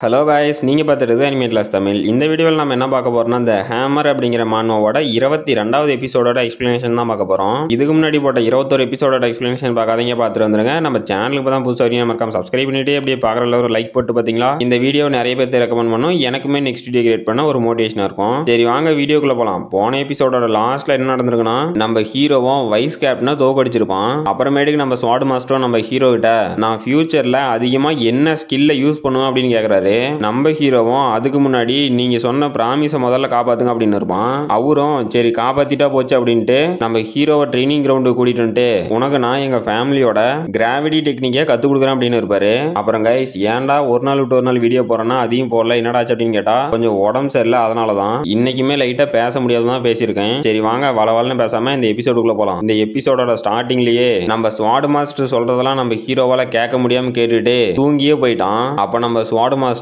Hello guys, நீங்கள் பார்த்துட்டு anime class Tamil. இந்த வீடியோவில் நம்ம என்ன பார்க்க போகிறோம்னா, இந்த ஹேமர் அப்படிங்கிற மான்வாவோட 22வது எபிசோடோட எக்ஸ்பிளனேஷன் தான் பார்க்க போகிறோம். இதுக்கு முன்னாடி போட்ட 21 எபிசோடோட எக்ஸ்பிளனேஷன் பார்க்காதீங்க, பார்த்துட்டு வந்துருங்க. நம்ம சேனலுக்கு இப்போ தான் புதுசாக வரையும் மறக்காம சப்ஸ்கிரைப் பண்ணிட்டு அப்படியே பார்க்குறதுல ஒரு லைக் போட்டு பார்த்தீங்களா, இந்த வீடியோ நிறைய பேர் ரெக்கமெண்ட் பண்ணும், எனக்குமே நெக்ஸ்ட் வீடியோ கிரியேட் பண்ண ஒரு மோட்டிவேஷனாக இருக்கும். சரி வாங்க வீடியோக்குள்ளே போகலாம். போன எபிசோடோட லாஸ்ட்டில் என்ன நடந்திருக்குன்னா, நம்ம ஹீரோவும் வைஸ் கேப்டனை தோக்கடிச்சிருப்பான். அப்புறமேட்டுக்கு நம்ம ஸ்வாட் மாஸ்டரும் நம்ம ஹீரோ கிட்ட நான் ஃபியூச்சரில் அதிகமாக என்ன ஸ்கில்லை யூஸ் பண்ணுவேன் அப்படின்னு கேட்குறாரு. நம்ம ஹீரோவும் அதுக்கு முன்னாடி நீங்க சொன்ன பிராமிஸை முதல்ல காப்பாத்துங்க அப்படின்னு இருப்பான். அவரும் சரி காப்பாத்திட்டா போச்சு அப்படின்ட்டு நம்ம ஹீரோவை ட்ரைனிங் கிரவுண்டுக்கு கூட்டிட்டு வந்துட்டு உனக்கு நான் எங்க ஃபேமிலியோட கிராவிட்டி டெக்னிக்கை கத்து கொடுக்குறேன் அப்படின்னு இருப்பாரு. அப்புறம் கைஸ் ஏன்டா ஒரு நாள் விட்டு ஒரு நாள் வீடியோ போறேன்னா அதையும் போடல என்னடாச்சு அப்படின்னு கேட்டா கொஞ்சம் உடம்பு சரியில்லை, அதனாலதான் இன்னைக்குமே லைட்டா பேச முடியாதுதான் பேசியிருக்கேன். சரி வாங்க வளவலன்னு பேசாம இந்த எபிசோடுக்குள்ள போலாம். இந்த எபிசோடோட ஸ்டார்டிங்லயே நம்ம ஸ்வாட் மாஸ்டர் சொல்றதெல்லாம் நம்ம ஹீரோவால கேட்க முடியாம கேட்டுட்டு தூங்கியே போயிட்டான். அப்ப நம்ம ஸ்வாட் மாஸ்டரும்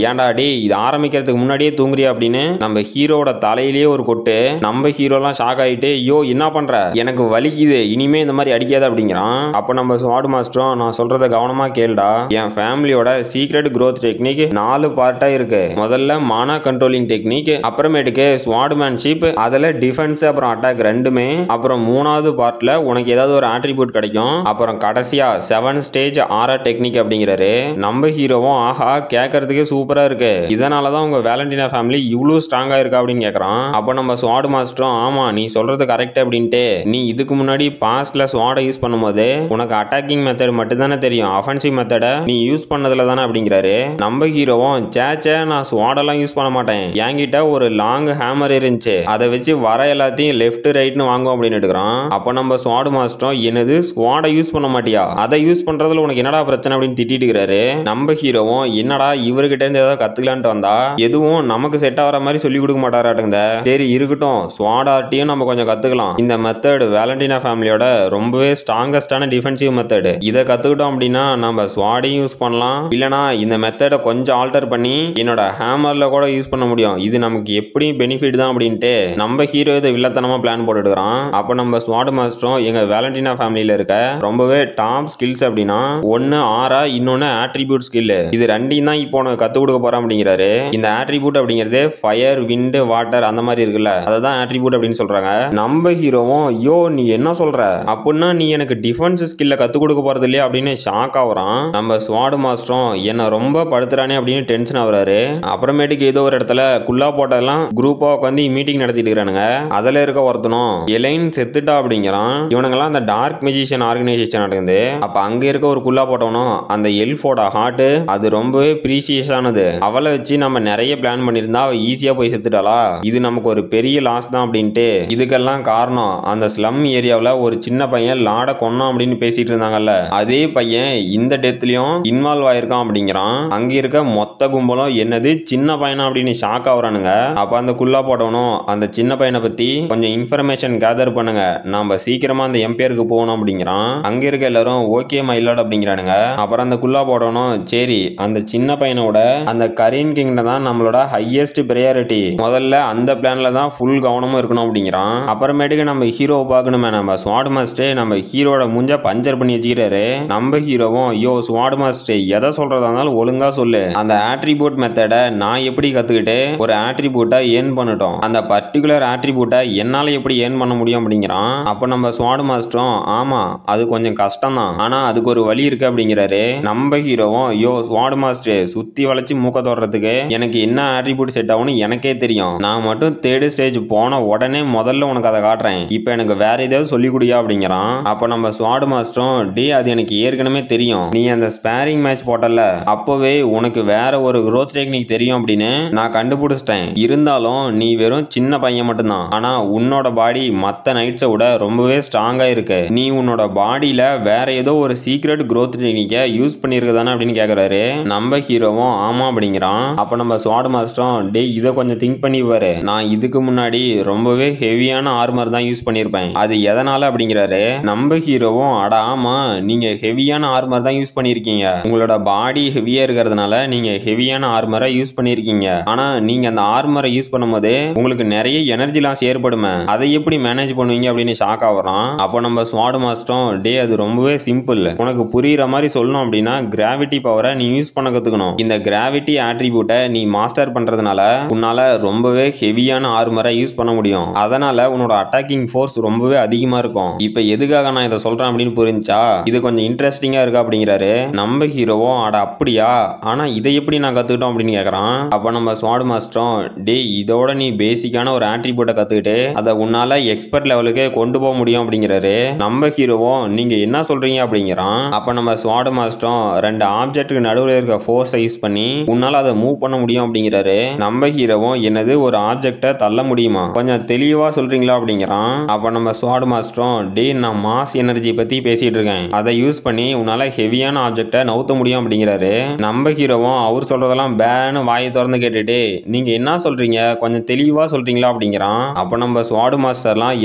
ஏன்டா டே இது ஆரம்பிக்கிறதுக்கு முன்னாடியே தூங்குறியா அப்படின்னு நம்ம ஹீரோட தலையிலேயே ஒரு கொட்டு. நம்ம ஹீரோலாம் ஷாக் ஆயிட்டு ஐயோ என்ன பண்ற, எனக்கு வலிக்குது, இனிமே இந்த மாதிரி அடிக்காத அப்படிங்கிறான். அப்ப நம்ம ஸ்வாட் மாஸ்டரும் நான் சொல்றத கவனமா கேளுடா, என் ஃபேமிலியோட சீக்ரெட் growth டெக்னிக் 4 பார்ட்டா இருக்கு. முதல்ல மானா கண்ட்ரோலிங் டெக்னிக், அப்புறமேட்டுக்கு ஸ்வாட்மேன்ஷிப், அதுல டிஃபென்ஸ் அப்புறம் அட்டாக் ரெண்டுமே, அப்புறம் 3வது பார்ட்ல உனக்கு ஏதாவது ஒரு ஆட்ரிபியூட் கிடைக்கும், அப்புறம் கடைசியா 7 ஸ்டேஜ் ஆரா டெக்னிக் அப்படிங்கிறாரு. நம்ம ஹீரோவும் ஆஹா கேட்கறதுக்கே சூப்பரா இருக்கு, இதனாலதான் உங்க வேலண்டினா ஃபேமிலி இவ்வளவு ஸ்ட்ராங்கா இருக்கா அப்படின்னு கேக்குறான். அப்ப நம்ம ஸ்வாட் மாஸ்டரும் ஆமா நீ சொல்றது கரெக்ட் அப்படின்ட்டு நீ இதுக்கு முன்னாடி பாஸ்ட்ல ஸ்வாட யூஸ் பண்ணும்போது உனக்கு அட்டாக்கிங் மெத்தட் மட்டும் தானே தெரியும், அஃபென்சிவ் மெத்தட நீ யூஸ் பண்ணதுல தானே அப்படிங்கிறாரு. நம்ம ஹீரோவும் சேச்சே நான் ஸ்வாடெல்லாம் யூஸ் பண்ண மாட்டேன், என்கிட்ட ஒரு லாங் ஹேமர் இருந்துச்சு, அதை வச்சு வர எல்லாத்தையும் லெஃப்ட் ரைட்னு வாங்கும் அப்படின்னு எடுக்கிறான். அப்ப நம்ம ஸ்வாட் மாஸ்டரும் என்னது ஸ்வாட யூஸ் பண்ண மாட்டியா, அதை யூஸ் பண்றதுல உனக்கு என்னடா பிரச்சனை அப்படின்னு திட்டிட்டு இருக்கிறாரு. நம்ம ஹீரோவும் என்னடா இவர்கிட்ட இருந்து ஏதாவது கத்துக்கலான்ட்டு வந்தா எதுவும் நமக்கு செட் ஆகிற மாதிரி சொல்லி கொடுக்க மாட்டாராட்டுங்க. சரி இருக்கட்டும், ஸ்வாட் ஆர்ட்டையும் நம்ம கொஞ்சம் கத்துக்கலாம். இந்த மெத்தட் வேலண்டினா ஃபேமிலியோட ரொம்பவே ஸ்ட்ராங்கஸ்டான டிஃபென்சிவ் மெத்தட், இதை கத்துக்கிட்டோம் அப்படின்னா நம்ம ஸ்வாடையும் யூஸ் பண்ணலாம், இல்லனா இந்த மெத்தடை கொஞ்சம் ஆல்டர் பண்ணி என்னோட ஹேமர்ல கூட யூஸ் பண்ண முடியும், இது நமக்கு எப்படி பெனிஃபிட் தான் அப்படின்ட்டு நம்ம ஹீரோ இதை வில்லத்தனமா பிளான் போட்டுக்கிறான். அப்ப நம்ம ஸ்வாட் மாஸ்டரும் எங்க வேலண்டினா ஃபேமிலியில இருக்க ரொம்பவே டாப் ஸ்கில்ஸ் அப்படின்னா ஒன்னு ஆரா, இன்னொன்னு ஆட்ரிபியூட் ஸ்கில், இது ரெண்டையும் தான் இப்போ உனக்கு கத்து கொடுக்க போறேன் அப்படிங்கிறாரு. இந்த ஆட்ரிபியூட் அப்படிங்கிறது ஃபயர், விண்ட், வாட்டர் அந்த மாதிரி இருக்குல்ல, அதுதான் ஆட்ரிபியூட் அப்படின்னு சொல்றாங்க. நம்ம ஹீரோவும் யோ நீ என்ன சொல்ற, அப்படின்னா நீ எனக்கு டிஃபென்ஸ் ஸ்கில்ல கத்து கொடுக்க போறது இல்லையா அப்படின்னு ஷாக் ஆகுறான். நம்ம ஸ்வாட் மாஸ்டரும் என்ன ரொம்ப படுத்துறானே அப்படின்னு டென்ஷன் ஆகுறாரு. அப்புறமேட்டுக்கு ஏதோ ஒரு இடத்துல குல்லா போட்டதெல்லாம் குரூப்பா உட்காந்து மீட்டிங் நடத்திட்டு இருக்கானுங்க. அதுல இருக்க ஒருத்தனும் எலைன் செத்துட்டா அப்படிங்கிறான். இவனுங்கெல்லாம் அந்த டார்க் மெஜிஷியன் ஆர்கனைசேஷன் நடக்குது. அப்ப அங்க இருக்க ஒரு குல்லா போட்டவனும் அந்த எல்ஃபோட ஹார்ட் அது ரொம்பவே ப்ரீசியஸானது, அவளை வச்சு நம்ம நிறைய பிளான் பண்ணியிருந்தா அவ ஈஸியா போய் செத்துட்டாளா, இது நமக்கு ஒரு பெரிய லாஸ் தான் அப்படின்ட்டு இதுக்கெல்லாம் காரணம் அந்த ஸ்லம் ஏரியாவில் ஒரு சின்ன பையன் லாட கொன்னான் அப்படின்னு பேசிட்டு இருந்தாங்கல்ல, அதே பையன் இந்த டெத்லயும் இன்வால்வ் ஆயிருக்கான் அப்படிங்கிறான். அங்க இருக்க மொத்த கும்பலும் என்னது சின்ன பையனா அப்படின்னு ஷாக் ஆகுறானுங்க. அப்ப அந்த குல்லா போட்டவனும் அந்த சின்ன பையனை பத்தி கொஞ்சம் இன்ஃபர்மேஷன் கேதர் பண்ணுங்க, நம்ம சீக்கிரமா அந்த எம்பையருக்கு போகணும் அப்படிங்கிறான். அங்க இருக்க எல்லாரும் ஓகே மைலாட் அப்படிங்கிறானுங்க. அப்புறம் அந்த குல்லா போட்டவனும் சரி அந்த சின்ன பையனோட அந்த கரீன் கிங்ல தான் நம்மளோட ஹையஸ்ட் பிரையாரிட்டி, முதல்ல அந்த பிளான்ல தான் ஃபுல் கவனமும் இருக்கணும் அப்படிங்கிறான். அப்புறமேட்டுக்கு நம்ம ஹீரோவை பார்க்கணுமே, நம்ம ஸ்வாட் மாஸ்டர் நம்ம ஹீரோட மூஞ்ச பஞ்சர் பண்ணி வச்சுக்கிறாரு. நம்ம ஹீரோவும் யோ ஸ்வாட் மாஸ்டர் எதை சொல்றதா இருந்தாலும் ஒழுங்கா சொல்லு, அந்த ஆட்ரிபியூட் மெத்தடை நான் எப்படி கத்துக்கிட்டு ஒரு ஆட்ரிபியூட்டை ஏர்ன் பண்ணட்டும், அந்த பர்டிகுலர் ஆட்ரிபியூட்டை என்னால எப்படி ஏர்ன் பண்ண முடியும் அப்படிங்கிறான். அப்ப நம்ம ஸ்வாட் மாஸ்டரும் ஆமா அது கொஞ்சம் கஷ்டம் தான், ஆனா அதுக்கு ஒரு வழி இருக்கு அப்படிங்கிறாரு. நம்ம ஹீரோவும் யோ ஸ்வாட் மாஸ்டர் சுத்தி வளைச்சு மூக்க தோறதுக்கு எனக்கு என்ன ஆட்ரிபியூட் செட் ஆகும்னு எனக்கே தெரியும், நான் மட்டும் 3rd ஸ்டேஜ் போன உடனே முதல்ல உனக்கு அதை காட்டுறேன், இப்போ எனக்கு வேற ஏதாவது சொல்லி கொடுயா அப்படிங்கிறான். அப்ப நம்ம ஸ்வாட் மாஸ்டரும் டே அது எனக்கு ஏற்கனவே தெரியும், நீ அந்த ஸ்பேரிங் மேட்ச் போட்டல அப்பவே உனக்கு வேற ஒரு growth டெக்னிக் தெரியும் அப்படின்னு நான் கண்டுபிடிச்சிட்டேன், இருந்தாலும் நீ வெறும் சின்ன பையன் மட்டும்தான், ஆனா உன்னோட பாடி மத்த நைட்ஸை விட ரொம்பவே ஸ்ட்ராங்கா இருக்கு, நீ உன்னோட பாடியில வேற ஏதோ ஒரு சீக்ரெட் growth டெக்னிக்கை யூஸ் பண்ணிருக்கதானே அப்படின்னு கேக்குறாரு. நம்ம ஹீரோவும் ஆமா அப்படிங்கிறான். அப்ப நம்ம ஸ்வாட் மாஸ்டரும் டே இதை கொஞ்சம் திங்க் பண்ணி பாரு, நான் இதுக்கு முன்னாடி ரொம்பவே ஹெவியான ஆர்மர் தான் யூஸ் பண்ணிருப்பேன், அது எதனால அப்படிங்கிறாரு. நம்ம ஹீரோவும் அட ஆமா நீங்க ஹெவியான ஆர்மர் தான் யூஸ் பண்ணிருக்கீங்க, உங்களோட பாடி ஹெவியா இருக்கிறதுனால நீங்க ஹெவியான ஆர்மரை யூஸ் பண்ணிருக்கீங்க, ஆனா நீங்க அந்த ஆர்மரை யூஸ் பண்ணும்போது உங்களுக்கு நிறைய எனர்ஜி லாஸ் ஏற்படுமே, அதை எப்படி மேனேஜ் பண்ணுவீங்க அப்படின்னு ஷாக் ஆகுறான். அப்போ நம்ம ஸ்வாட் மாஸ்டரும் டே அது ரொம்பவே சிம்பிள், உனக்கு புரியுற மாதிரி சொல்லணும் அப்படின்னா கிராவிட்டி பவரை நீ யூஸ் பண்ண கத்துக்கணும், இந்த கிராவிட்டி ஆட்ரிபியூட்டை நீ மாஸ்டர் பண்றதுனால உன்னால ரொம்பவே ஹெவியான ஆர்மரை யூஸ் பண்ண முடியும். அதனால உன்னோட அட்டாக்கிங் ஃபோர்ஸ் ரொம்பவே அதிகமா இருக்கும். இப்போ எதுக்காக நான் இதை சொல்றேன் அப்படின்னு புரிஞ்சா? இது கொஞ்சம் இன்ட்ரெஸ்டிங்கா இருக்கா அப்படிங்கிறாரு. நம்ம ஹீரோவும் அட அப்படியா, ஆனா இதை எப்படி நான் கத்துக்கிட்டோம் அப்படின்னு கேக்குறான். அப்ப நம்ம ஸ்வாட் மாஸ்டரும் டே இதோட நீ பேசிக்கான ஒரு ஆட்ரிபியூட்டை கத்துக்கிட்டு அதை உன்னால எக்ஸ்பர்ட் லெவலுக்கு கொண்டு போக முடியும் அப்படிங்கிறாரு. நம்ம ஹீரோவும் நீங்க என்ன சொல்றீங்க அப்படிங்கிறான். அப்ப நம்ம ஸ்வாட் மாஸ்டரும் ரெண்டு ஆப்ஜெக்ட்டுக்கு நடுவில் இருக்க ஃபோர்ஸை யூஸ் பண்ணி உன்னால அதை மூவ் பண்ண முடியும் அப்படிங்கிறாரு. நம்ம ஹீரோவும் என்னது ஒரு ஆப்ஜெக்டை தள்ள முடியுமா, கொஞ்சம் தெளிவா சொல்றீங்களா அப்படிங்கிறான். அப்ப நம்ம ஸ்வாட் மாஸ்டரும் டே நான் மாஸ் எனர்ஜி பத்தி பேசிட்டு இருக்கேன், அதை யூஸ் பண்ணி உன்னால ஹெவியான ஆப்ஜெக்டை நவுத்த முடியும் அப்படிங்கிறாரு. நம்ம ஹீரோவும் அவர் சொல்றதெல்லாம் பேன்னு வாயை திறந்து கேட்டுட்டு நீங்க என்ன சொல்றீங்க, கொஞ்சம் தெளிவா சொல்றீங்களா அப்படிங்கிறான். அப்ப நம்ம ஸ்வாட் மாஸ்டர்லாம்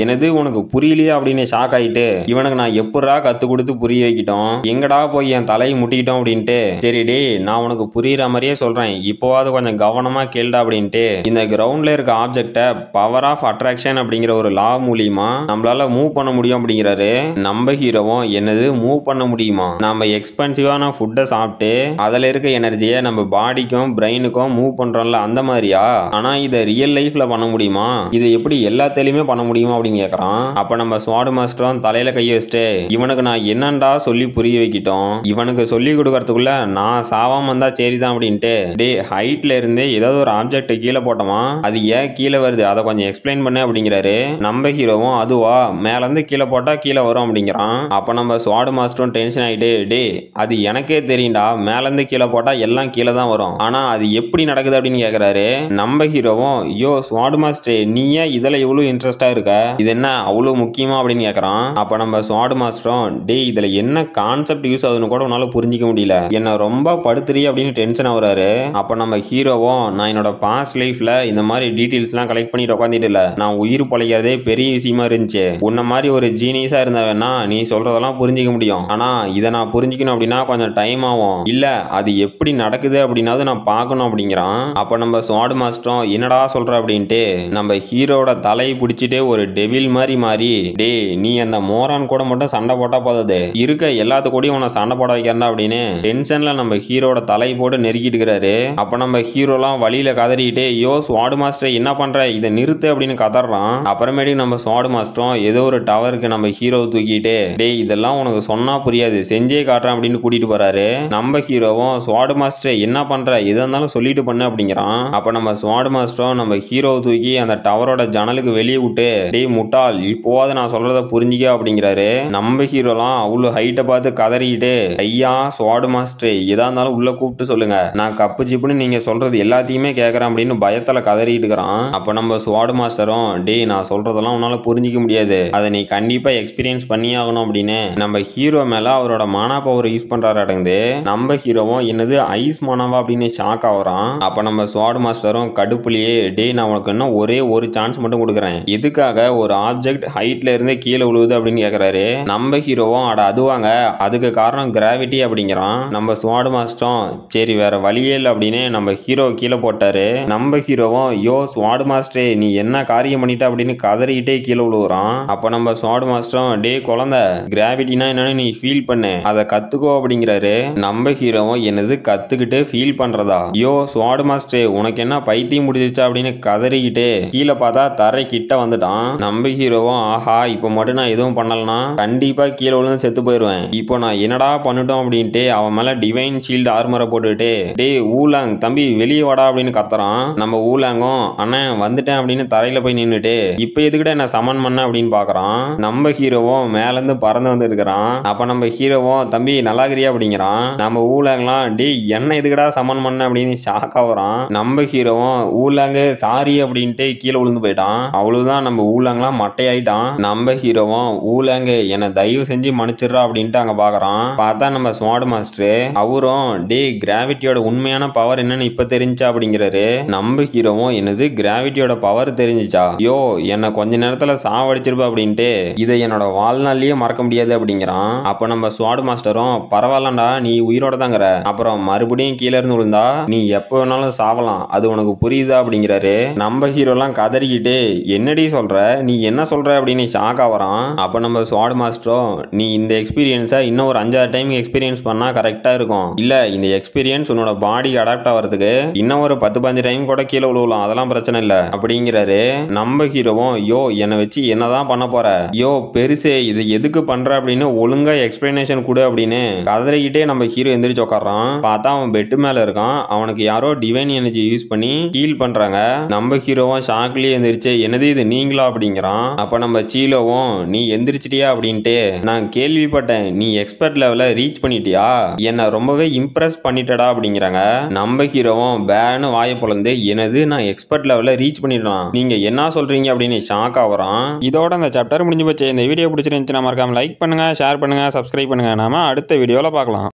எனது உனக்கு புரியலையா அப்படின்னு ஷாக் ஆயிட்டு இவனுக்கு நான் எப்படா கத்து கொடுத்து புரிய வைக்கிட்டோம், எங்கடா போய் என் தலையை முட்டிக்கிட்டோம் அப்படின்ட்டு சரி டே நான் உனக்கு புரியுற மாதிரியே சொல்றேன், இப்போவாது கொஞ்சம் கவனமா கேளுடா அப்படின்ட்டு இந்த கிரவுண்ட்ல இருக்க ஆப்ஜெக்டை பவர் ஆஃப் அட்ராக்ஷன் அப்படிங்கிற ஒரு லா மூலியமா நம்மளால மூவ் பண்ண முடியும் அப்படிங்கிறாரு. நம்ம ஹீரோவும் என்னது மூவ் பண்ண முடியுமா, நம்ம எக்ஸ்பென்சிவான ஃபுட்டை சாப்பிட்டு அதுல இருக்க எனர்ஜியை நம்ம பாடிக்கும் பிரெயினுக்கும் மூவ் பண்றோம்ல அந்த மாதிரியா, ஆனா இதை ரியல் லைஃப்ல பண்ண முடியுமா, இது எப்படி எல்லாத்தையுமே பண்ண முடியுமா அப்படின்னு கேக்குறான். அப்ப நம்ம ஸ்வாட் மாஸ்டரும் தலையில கையை வச்சுட்டு இவனுக்கு நான் என்னண்டா சொல்லி புரிய வைக்கிட்டோம், இவனுக்கு சொல்லி கொடுக்கறதுக்குள்ள நான் சாவாம வந்தா சரிதான் அப்படின்ட்டு டே ஹைட்ல இருந்து ஏதாவது ஒரு ஆப்ஜெக்ட் கீழே போட்டோமா, அது ஏன் கீழே வருது அதை கொஞ்சம் எக்ஸ்பிளைன் பண்ணு அப்படிங்கிறாரு. நம்ம ஹீரோவும் அதுவா மேல இருந்து கீழே போட்டா கீழே வரும் அப்படிங்கிறான். அப்ப நம்ம ஸ்வாட் மாஸ்டரும் டென்ஷன் ஆயிட்டு டே அது எனக்கே தெரியும்டா, மேல இருந்து கீழே போட்டா எல்லாம் கீழே தான் வரும், ஆனா அது எப்படி நடக்குது அப்படின்னு கேக்குறாரு. நம்ம ஹீரோவும் யோ ஸ்வாட் மாஸ்டர் நீ ஏன் இதுல எவ்வளவு இன்ட்ரெஸ்டா இருக்க, இது என்ன அவ்வளவு முக்கியமா அப்படின்னு கேக்குறான். அப்ப நம்ம ஸ்வாட் மாஸ்டரும் டே இதுல என்ன கான்செப்ட் யூஸ் ஆகுதுன்னு கூட உன்னால புரிஞ்சிக்க முடியல, என்ன ரொம்ப படுத்துறீ அப்படின்னு டென்ஷன் ஆகுறாரு. அப்ப நம்ம ஹீரோவும் நான் என்னோட பாஸ்ட் லைஃப்ல இந்த மாதிரி டீடைல்ஸ் எல்லாம் கலெக்ட் பண்ணிட்டு உட்காந்துட்டு இல்ல, நான் உயிர் பொழைக்கிறதே பெரிய விஷயமா இருந்துச்சு, உன்ன மாதிரி ஒரு ஜீனியஸா இருந்தவனா நீ சொல்றதெல்லாம் புரிஞ்சிக்க முடியும், ஆனா இதை நான் புரிஞ்சிக்கணும் அப்படின்னா கொஞ்சம் டைம் ஆகும், இல்ல அது எப்படி நடக்குது அப்படின்னாவது நான் பார்க்கணும் அப்படிங்கிறான். அப்ப நம்ம ஸ்வாட் மாஸ்டரும் என்னடா சொல்ற அப்படின்ட்டு நம்ம ஹீரோட தலையை பிடிச்சிட்டு ஒரு டெவில் மாதிரி மாறி டே நீ அந்த மோரான் கூட மட்டும் சண்டை போட்டா போதாது, இருக்க எல்லாத்து கூடயும் உன்னை சண்டை போட வைக்கிறா அப்படின்னு டென்ஷன்ல நம்ம ஹீரோட தலையை போட்டு நெருக்கிட்டு இருக்கிறாரு. அப்ப நம்ம ஹீரோலாம் வழியில கதறிட்டு யோ ஸ்வாட் மாஸ்டர் என்ன பண்ற, இதை நிறுத்து அப்படின்னு கதறான். அப்புறமேட்டு நம்ம ஸ்வாட் மாஸ்டரும் ஏதோ ஒரு டவருக்கு நம்ம ஹீரோ தூக்கிட்டு டே இதெல்லாம் உனக்கு சொன்னா புரியாது செஞ்சே காட்டுறேன் அப்படின்னு கூட்டிட்டு போறாரு. நம்ம ஹீரோவும் ஸ்வாட் மாஸ்டர் என்ன பண்ற எதா இருந்தாலும் சொல்லிட்டு பண்ணு அப்படிங்கிறான். அப்ப நம்ம ஸ்வாட் மாஸ்டரும் நம்ம ஹீரோ தூக்கி அந்த டவரோட ஜன்னலுக்கு வெளியே விட்டு டே முட்டாள் இப்போவாது நான் சொல்றத புரிஞ்சிக்க அப்படிங்கிறாரு. நம்ம ஹீரோலாம் அவ்வளவு ஹைட்டை பார்த்து கதறிட்டு ஐயா ஸ்வாட் மாஸ்டர் எதா இருந்தாலும் உள்ள கூப்பிட்டு சொல்லுங்க, நான் கப்பு ஜிப்புன்னு நீங்க சொல்றது எல்லாத்தையுமே கேட்கறேன் அப்படின்னு பயத்துல கதறிட்டு இருக்கிறான். அப்ப நம்ம ஸ்வாட் மாஸ்டரும் டே நான் சொல்றதெல்லாம் உன்னால புரிஞ்சிக்க முடியாது, அதை நீ கண்டிப்பா எக்ஸ்பீரியன்ஸ் பண்ணி ஆகணும் அப்படின்னு நம்ம ஹீரோ மேல அவரோட மானா பவர் யூஸ் பண்றாரு அடங்குது. நம்ம ஹீரோவும் என்னது ஐஸ் மானாவா அப்படின்னு ஷாக் ஆகுறான். அப்ப நம்ம ஸ்வாட் மாஸ்டரும் கடுப்புலயே டே நான் உனக்கு இன்னும் ஒரே ஒரு சான்ஸ் மட்டும் கொடுக்குறேன், எதுக்காக ஒரு ஆப்ஜெக்ட் ஹைட்ல இருந்து கீழே விழுவுது அப்படின்னு கேக்குறாரு. நம்ம ஹீரோவும் அட அதுவாங்க அதுக்கு காரணம் கிராவிட்டி அப்படிங்கிறான். நம்ம ஸ்வாட் மாஸ்டரும் சரி வேற வழியே இல்லை அப்படின்னு நம்ம ஹீரோ கீழே போட்டாரு. நம்ம ஹீரோவும் யோ ஸ்வாட் மாஸ்டர் நீ என்ன காரியம் பண்ணிட்ட அப்படின்னு கதறிக்கிட்டே கீழே விழுவுறான். அப்ப நம்ம ஸ்வாட் மாஸ்டரும் டே குழந்தை கிராவிட்டினா என்னன்னு நீ ஃபீல் பண்ணு அதை கத்துக்கோ அப்படிங்கிறாரு. நம்ம ஹீரோவும் என்னது கத்துக்கிட்டு ஃபீல் பண்றதா, யோ ஸ்வாட் மாஸ்டர் உனக்கு என்ன பைத்தியம் முடிஞ்சிச்சா அப்படின்னு கதறிக்கிட்டு கீழே பார்த்தா தரை கிட்ட வந்துட்டான். நம்ம ஹீரோவும் ஆஹா இப்ப மட்டும் நான் எதுவும் பண்ணலனா கண்டிப்பா கீழே விழுந்து செத்து போயிருவேன், இப்போ நான் என்னடா பண்ணிட்டோம் அப்படின்ட்டு அவன் மேல டிவைன் ஷீல்டு ஆர்மரை போட்டுட்டு டே ஊலாங் தம்பி வெளியே வாடா அப்படின்னு கத்துறான். நம்ம ஊலாங்கும் அண்ணன் வந்துட்டேன் அப்படின்னு தரையில போய் நின்னுட்டு இப்ப எதுக்கிட்ட என்ன சமன் பண்ண அப்படின்னு பாக்குறான். நம்ம ஹீரோவும் மேல இருந்து பறந்து வந்து இருக்கிறான். அப்ப நம்ம ஹீரோவும் தம்பி நல்லாகிரியா அப்படிங்கிறான். நம்ம ஊலாங்கலாம் டே என்ன எதுக்கடா சமன் பண்ண அப்படின்னு ஷாக் ஆகுறான். நம்ம ஹீரோவும் ஊலாங்கு சாரி அப்படின்ட்டு கீழே விழுந்து போயிட்டான். அவ்வளவுதான் நம்ம ஊலாங்கலாம் மட்டையாயிட்டான். நம்ம ஹீரோவும் ஊலாங்கு என்ன தயவு செஞ்சு மன்னிச்சிடுறா அப்படின்ட்டு அங்க பாக்குறான். பார்த்தா நம்ம ஸ்வாட் மாஸ்டர் அவரும் டே கிராவிட்டியோட உண்மையான பவர் என்னன்னு இப்ப தெரிஞ்சா அப்படிங்கிறாரு. நம்ம ஹீரோவும் என்னது கிராவிட்டியோட பவர் தெரிஞ்சிச்சா, யோ என்ன கொஞ்ச நேரத்துல சாவடிச்சிருப்பா அப்படின்ட்டு இதை என்னோட வாழ்நாள்லயே மறக்க முடியாது அப்படிங்கிறான். அப்ப நம்ம ஸ்வாட் மாஸ்டரும் பரவாயில்லண்டா நீ உயிரோட தாங்கிற, அப்புறம் மறுபடியும் கீழே இருந்து விழுந்தா நீ எப்ப வேணாலும் சாவலாம் அது உனக்கு புரியுதா அப்படிங்கிறாரு. நம்ம ஹீரோலாம் கதறிக்கிட்டு என்னடி சொல்ற நீ என்ன சொல்ற அப்படின்னு ஷாக் ஆவறான். அப்ப நம்ம ஸ்வாட் மாஸ்டரும் நீ இந்த எக்ஸ்பீரியன்ஸை இன்னும் ஒரு 5-6 டைம் எக்ஸ்பீரியன்ஸ் பண்ணா கரெக்டா இருக்கும், இல்ல இந்த எக்ஸ்பீரியன்ஸ் ஆம்பியன்ஸ் உன்னோட பாடி அடாப்ட் ஆகிறதுக்கு இன்னும் ஒரு 10-15 டைம் கூட கீழே விழுவலாம், அதெல்லாம் பிரச்சனை இல்ல அப்படிங்கிறாரு. நம்ம ஹீரோவும் யோ என்னை வச்சு என்னதான் பண்ண போற, யோ பெருசே இது எதுக்கு பண்ற அப்படின்னு ஒழுங்கா எக்ஸ்பிளனேஷன் கொடு அப்படின்னு கதறிக்கிட்டே நம்ம ஹீரோ எந்திரிச்சு உட்கார்றான். பார்த்தா அவன் பெட்டு மேல இருக்கான். அவனுக்கு யாரோ டிவைன் எனர்ஜி யூஸ் பண்ணி ஹீல் பண்றாங்க. நம்ம ஹீரோவும் ஷாக்லயே எந்திரிச்சு என்னது இது நீங்களா அப்படிங்கிறான். அப்ப நம்ம சீலோவும் நீ எந்திரிச்சிட்டியா அப்படின்ட்டு நான் கேள்விப்பட்டேன் நீ எக்ஸ்பர்ட் லெவல ரீச் பண்ணிட்டியா, என்ன ரொம்பவே இம்ப்ரெஸ் பண்ணிட்டடா அப்படிங்கிறாங்க. நம்ம ஹீரோவும் பேனு வாயை பொளந்து என்னது நான் எக்ஸ்பர்ட் லெவல ரீச் பண்ணிட்டான், நீங்க என்ன சொல்றீங்க அப்படின்னு ஷாக் ஆகுறான். இதோட அந்த சாப்டர் முடிஞ்சு போச்சு. இந்த வீடியோ பிடிச்சிருந்துச்சுன்னா மறக்காம லைக் பண்ணுங்க, ஷேர் பண்ணுங்க, சப்ஸ்கிரைப் பண்ணுங்க. நாம அடுத்த வீடியோல பார்க்கலாம்.